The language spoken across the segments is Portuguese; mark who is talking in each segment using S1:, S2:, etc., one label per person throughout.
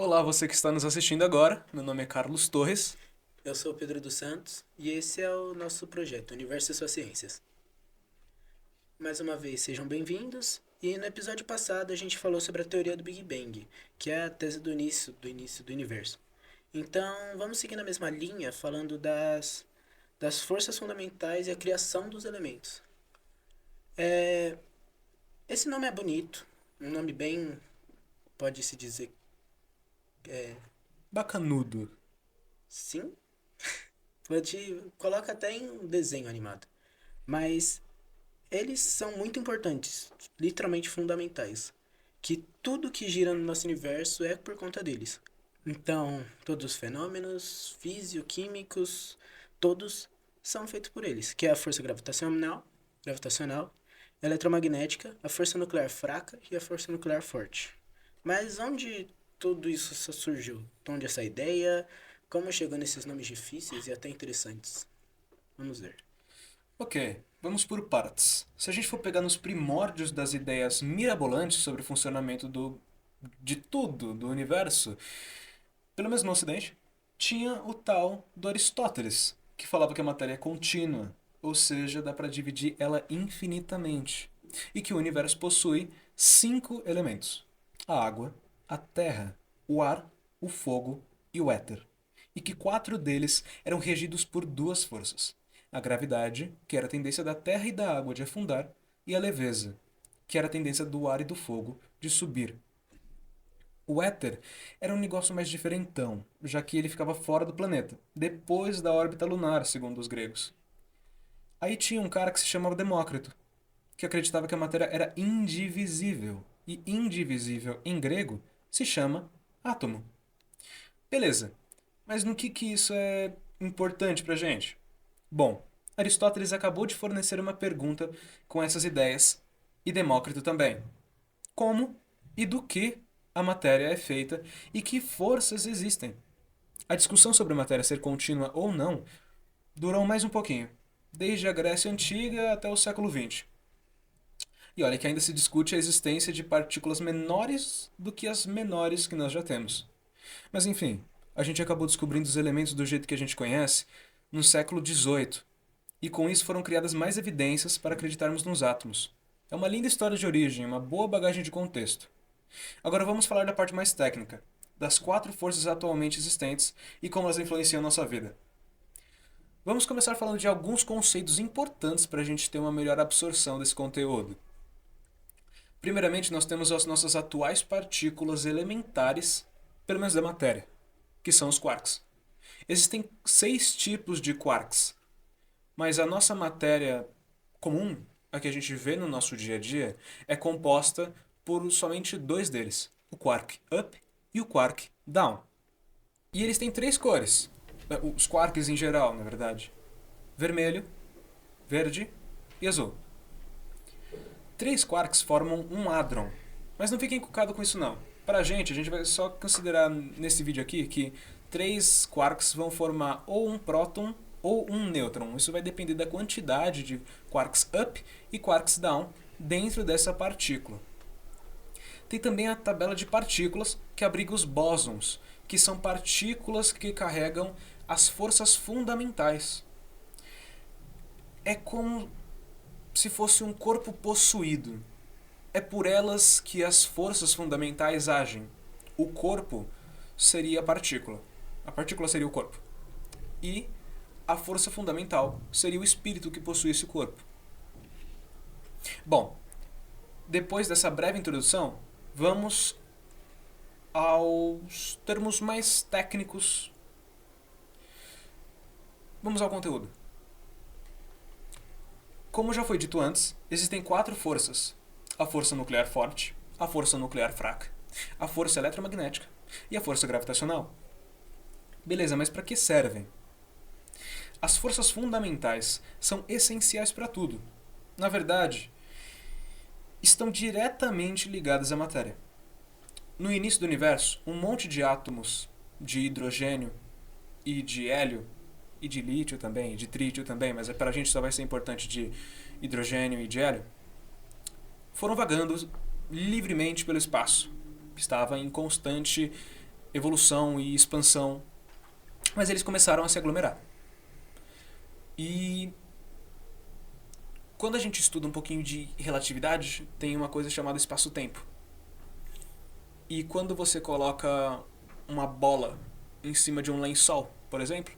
S1: Olá, você que está nos assistindo agora. Meu nome é Carlos Torres.
S2: Eu sou o Pedro dos Santos e esse é o nosso projeto Universo e Suas Ciências. Mais uma vez, sejam bem-vindos. E no episódio passado a gente falou sobre a teoria do Big Bang, que é a tese do início do universo. Então, vamos seguir na mesma linha, falando das forças fundamentais e a criação dos elementos. É, esse nome é bonito, um nome bem, pode-se dizer,
S1: Bacanudo.
S2: sim, coloca até em um desenho animado. Mas eles são muito importantes, literalmente fundamentais. Que tudo que gira no nosso universo é por conta deles. Então, todos os fenômenos físico-químicos, todos são feitos por eles, que é a força gravitacional, a eletromagnética, a força nuclear fraca e a força nuclear forte. Mas onde tudo isso surgiu? De onde essa ideia? Como chegou nesses nomes difíceis e até interessantes? Vamos ver.
S1: Ok, vamos por partes. Se a gente for pegar nos primórdios das ideias mirabolantes sobre o funcionamento de tudo, do universo, pelo menos no Ocidente, tinha o tal do Aristóteles, que falava que a matéria é contínua, ou seja, dá para dividir ela infinitamente, e que o universo possui cinco elementos: a água, a terra, o ar, o fogo e o éter, e que quatro deles eram regidos por duas forças: a gravidade, que era a tendência da terra e da água de afundar, e a leveza, que era a tendência do ar e do fogo de subir. O éter era um negócio mais diferentão, já que ele ficava fora do planeta, depois da órbita lunar, segundo os gregos. Aí tinha um cara que se chamava Demócrito, que acreditava que a matéria era indivisível, e indivisível em grego se chama átomo. Beleza, mas no que isso é importante pra gente? Bom, Aristóteles acabou de fornecer uma pergunta com essas ideias, e Demócrito também. Como e do que a matéria é feita e que forças existem? A discussão sobre a matéria ser contínua ou não durou mais um pouquinho, desde a Grécia Antiga até o século XX. E olha que ainda se discute a existência de partículas menores do que as menores que nós já temos. Mas enfim, a gente acabou descobrindo os elementos do jeito que a gente conhece no século XVIII, e com isso foram criadas mais evidências para acreditarmos nos átomos. É uma linda história de origem, uma boa bagagem de contexto. Agora vamos falar da parte mais técnica, das quatro forças atualmente existentes e como elas influenciam nossa vida. Vamos começar falando de alguns conceitos importantes para a gente ter uma melhor absorção desse conteúdo. Primeiramente, nós temos as nossas atuais partículas elementares, pelo menos da matéria, que são os quarks. Existem seis tipos de quarks, mas a nossa matéria comum, a que a gente vê no nosso dia a dia, é composta por somente dois deles: o quark up e o quark down. E eles têm três cores, os quarks em geral, na verdade: vermelho, verde e azul. Três quarks formam um hadron, mas não fiquem encucados com isso não. Para a gente vai só considerar nesse vídeo aqui que três quarks vão formar ou um próton ou um nêutron. Isso vai depender da quantidade de quarks up e quarks down dentro dessa partícula. Tem também a tabela de partículas que abriga os bósons, que são partículas que carregam as forças fundamentais. É como se fosse um corpo possuído. É por elas que as forças fundamentais agem. O corpo seria a partícula seria o corpo. E a força fundamental seria o espírito que possui esse corpo. Bom, depois dessa breve introdução, vamos aos termos mais técnicos. Vamos ao conteúdo. Como já foi dito antes, existem quatro forças: a força nuclear forte, a força nuclear fraca, a força eletromagnética e a força gravitacional. Beleza, mas para que servem? As forças fundamentais são essenciais para tudo. Na verdade, estão diretamente ligadas à matéria. No início do universo, um monte de átomos de hidrogênio e de hélio, e de lítio também, e de trítio também, mas para a gente só vai ser importante de hidrogênio e de hélio, foram vagando livremente pelo espaço. Estava em constante evolução e expansão, mas eles começaram a se aglomerar. E quando a gente estuda um pouquinho de relatividade, tem uma coisa chamada espaço-tempo. E quando você coloca uma bola em cima de um lençol, por exemplo,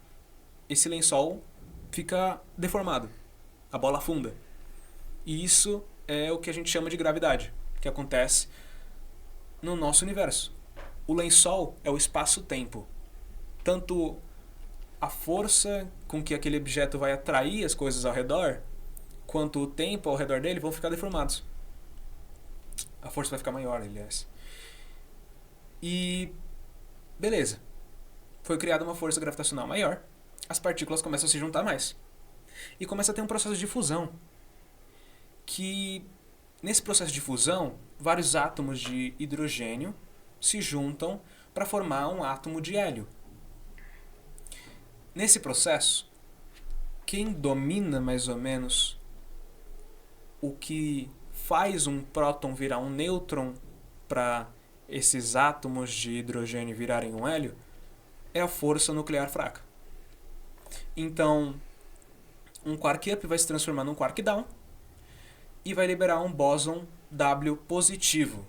S1: esse lençol fica deformado, a bola afunda. E isso é o que a gente chama de gravidade, que acontece no nosso universo. O lençol é o espaço-tempo. Tanto a força com que aquele objeto vai atrair as coisas ao redor, quanto o tempo ao redor dele vão ficar deformados. A força vai ficar maior, aliás. E beleza. Foi criada uma força gravitacional maior, as partículas começam a se juntar mais. E começa a ter um processo de fusão. Que nesse processo de fusão, vários átomos de hidrogênio se juntam para formar um átomo de hélio. Nesse processo, quem domina mais ou menos o que faz um próton virar um nêutron para esses átomos de hidrogênio virarem um hélio é a força nuclear fraca. Então, um quark up vai se transformar num quark down e vai liberar um bóson W positivo.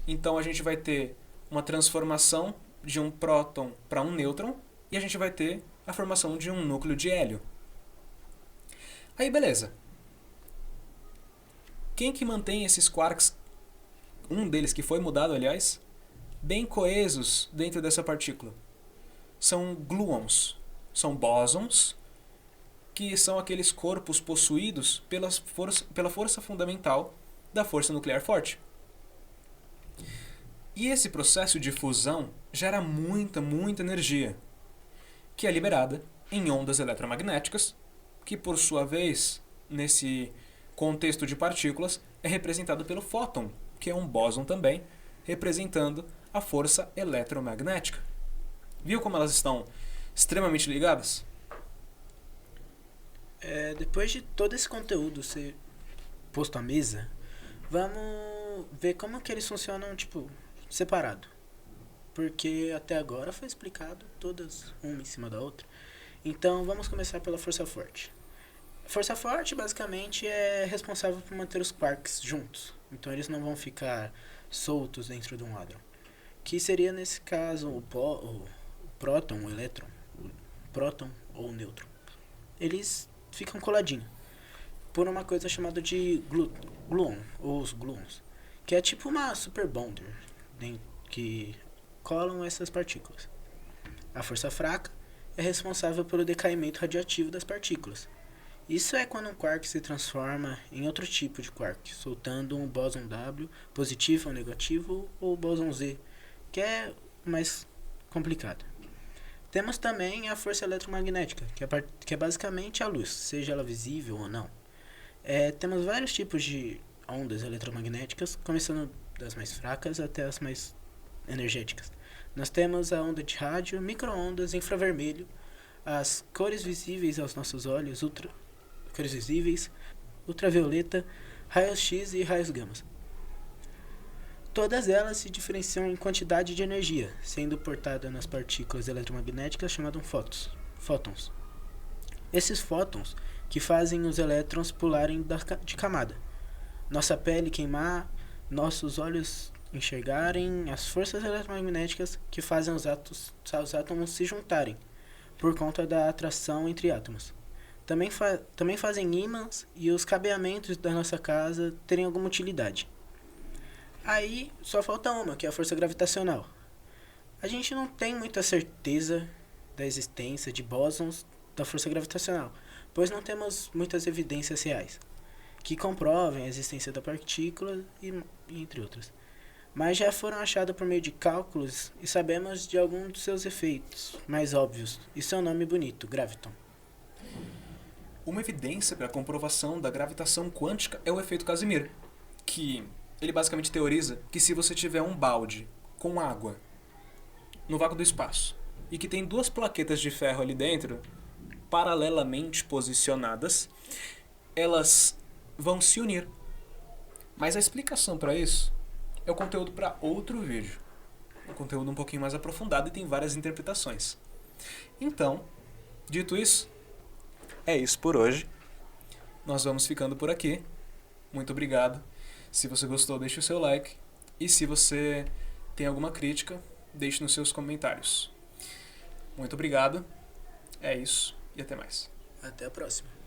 S1: Então a gente vai ter uma transformação de um próton para um nêutron e a gente vai ter a formação de um núcleo de hélio. Aí beleza. Quem que mantém esses quarks, um deles que foi mudado, aliás, bem coesos dentro dessa partícula? São gluons, são bósons, que são aqueles corpos possuídos pela força fundamental da força nuclear forte. E esse processo de fusão gera muita energia, que é liberada em ondas eletromagnéticas, que por sua vez, nesse contexto de partículas, é representado pelo fóton, que é um bóson também, representando a força eletromagnética. Viu como elas estão extremamente ligadas?
S2: Depois de todo esse conteúdo ser posto à mesa, vamos ver como que eles funcionam, tipo, separado. Porque até agora foi explicado todas uma em cima da outra. Então vamos começar pela força forte. A força forte basicamente é responsável por manter os quarks juntos. Então eles não vão ficar soltos dentro de um hadrão. Que seria nesse caso o próton, o elétron, o próton ou o nêutron. Eles ficam coladinhos por uma coisa chamada de gluon, ou os gluons, que é tipo uma super bonder que colam essas partículas. A força fraca é responsável pelo decaimento radioativo das partículas. Isso é quando um quark se transforma em outro tipo de quark, soltando um bóson W positivo ou negativo, ou bóson Z, que é mais complicado. Temos também a força eletromagnética, que é basicamente a luz, seja ela visível ou não. Temos vários tipos de ondas eletromagnéticas, começando das mais fracas até as mais energéticas. Nós temos a onda de rádio, micro-ondas, infravermelho, as cores visíveis aos nossos olhos, cores visíveis, ultravioleta, raios X e raios gama. Todas elas se diferenciam em quantidade de energia, sendo portada nas partículas eletromagnéticas chamadas fótons. Esses fótons que fazem os elétrons pularem de camada, nossa pele queimar, nossos olhos enxergarem, as forças eletromagnéticas que fazem os átomos se juntarem, por conta da atração entre átomos. Também fazem ímãs e os cabeamentos da nossa casa terem alguma utilidade. Aí só falta uma, que é a força gravitacional. A gente não tem muita certeza da existência de bósons da força gravitacional, pois não temos muitas evidências reais que comprovem a existência da partícula e entre outras. Mas já foram achadas por meio de cálculos e sabemos de alguns dos seus efeitos mais óbvios e seu nome bonito, graviton.
S1: Uma evidência para a comprovação da gravitação quântica é o efeito Casimir, que ele basicamente teoriza que se você tiver um balde com água no vácuo do espaço e que tem duas plaquetas de ferro ali dentro, paralelamente posicionadas, elas vão se unir. Mas a explicação para isso é o conteúdo para outro vídeo. um conteúdo um pouquinho mais aprofundado e tem várias interpretações. Então, dito isso, é isso por hoje. Nós vamos ficando por aqui. Muito obrigado. Se você gostou, deixe o seu like. E se você tem alguma crítica, deixe nos seus comentários. Muito obrigado. É isso e até mais.
S2: Até a próxima.